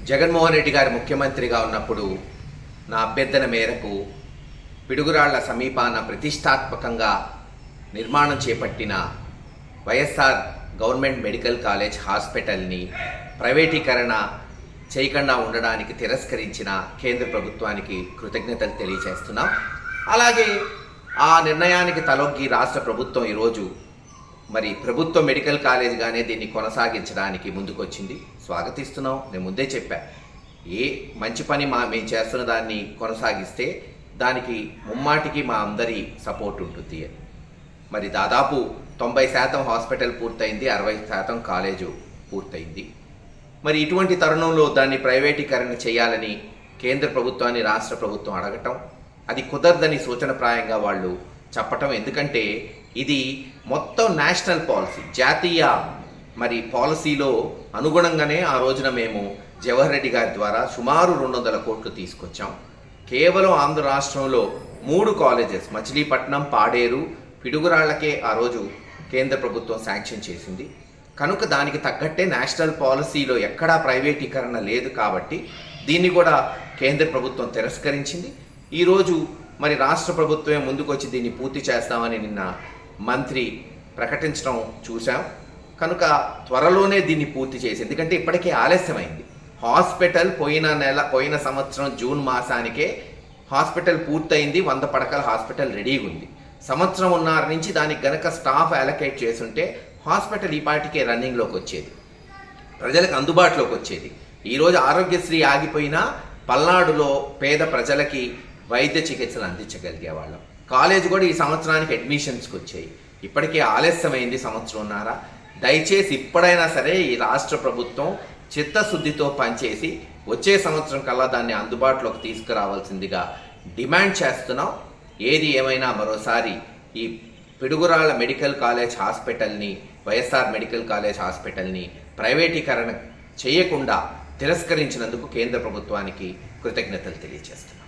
జగన్మోహన్ రెడ్డి గారు ముఖ్యమంత్రిగా ఉన్నప్పుడు నా అభ్యర్థన మేరకు పిడుగురాళ్ల సమీపాన ప్రతిష్టాత్మకంగా నిర్మాణం చేపట్టిన వైఎస్ఆర్ గవర్నమెంట్ మెడికల్ కాలేజ్ హాస్పిటల్ని ప్రైవేటీకరణ చేయకుండా ఉండడానికి తిరస్కరించిన కేంద్ర ప్రభుత్వానికి కృతజ్ఞతలు తెలియజేస్తున్నాం. అలాగే ఆ నిర్ణయానికి తలొగ్గి రాష్ట్ర ప్రభుత్వం ఈరోజు ప్రభుత్వ మెడికల్ కాలేజ్గానే దీన్ని కొనసాగించడానికి ముందుకొచ్చింది. స్వాగతిస్తున్నాం. నేను ముందే చెప్పా, ఏ మంచి పని మేము చేస్తున్న దాన్ని కొనసాగిస్తే దానికి ముమ్మాటికి మా అందరి సపోర్ట్ ఉంటుంది. దాదాపు 90% హాస్పిటల్ పూర్తయింది, 60% కాలేజు పూర్తయింది. ఇటువంటి తరుణంలో దాన్ని ప్రైవేటీకరణ చేయాలని కేంద్ర ప్రభుత్వాన్ని రాష్ట్ర ప్రభుత్వం అడగటం, అది కుదరదని సూచనప్రాయంగా వాళ్ళు చెప్పటం. ఎందుకంటే ఇది మొత్తం నేషనల్ పాలసీ, జాతీయ పాలసీలో అనుగుణంగానే ఆ రోజున మేము జవహర్ రెడ్డి గారి ద్వారా సుమారు 200 కోట్లు తీసుకొచ్చాం. కేవలం ఆంధ్ర రాష్ట్రంలో 3 కాలేజెస్ మచిలీపట్నం, పాడేరు, పిడుగురాళ్లకే ఆ రోజు కేంద్ర ప్రభుత్వం శాంక్షన్ చేసింది. కనుక దానికి తగ్గట్టే నేషనల్ పాలసీలో ఎక్కడా ప్రైవేటీకరణ లేదు కాబట్టి దీన్ని కూడా కేంద్ర ప్రభుత్వం తిరస్కరించింది. ఈరోజు రాష్ట్ర ప్రభుత్వమే ముందుకొచ్చి దీన్ని పూర్తి చేస్తామని నిన్న మంత్రి ప్రకటించడం చూసాం. కనుక త్వరలోనే దీన్ని పూర్తి చేసి, ఎందుకంటే ఇప్పటికే ఆలస్యమైంది. హాస్పిటల్ పోయిన సంవత్సరం జూన్ మాసానికే హాస్పిటల్ పూర్తయింది, 100 పడకల హాస్పిటల్ రెడీగా ఉంది. సంవత్సరంన్నర నుంచి దానికి గనక స్టాఫ్ అలొకేట్ చేసుంటే హాస్పిటల్ ఈ పాటికే రన్నింగ్లోకి వచ్చేది, ప్రజలకు అందుబాటులోకి వచ్చేది. ఈరోజు ఆరోగ్యశ్రీ ఆగిపోయినా పల్నాడులో పేద ప్రజలకి వైద్య చికిత్సలు అందించగలిగేవాళ్ళం. కాలేజ్ కూడా ఈ సంవత్సరానికి అడ్మిషన్స్కి వచ్చాయి. ఇప్పటికే ఆలస్యమైంది సంవత్సరంన్నర. దయచేసి ఇప్పుడైనా సరే ఈ రాష్ట్ర ప్రభుత్వం చిత్తశుద్ధితో పనిచేసి వచ్చే సంవత్సరం కల్లా దాన్ని అందుబాటులోకి తీసుకురావాల్సిందిగా డిమాండ్ చేస్తున్నాం. ఏది ఏమైనా మరోసారి ఈ పిడుగురాళ్ల మెడికల్ కాలేజ్ హాస్పిటల్ని, వైఎస్ఆర్ మెడికల్ కాలేజ్ హాస్పిటల్ని ప్రైవేటీకరణ చేయకుండా తిరస్కరించినందుకు కేంద్ర ప్రభుత్వానికి కృతజ్ఞతలు తెలియజేస్తున్నాం.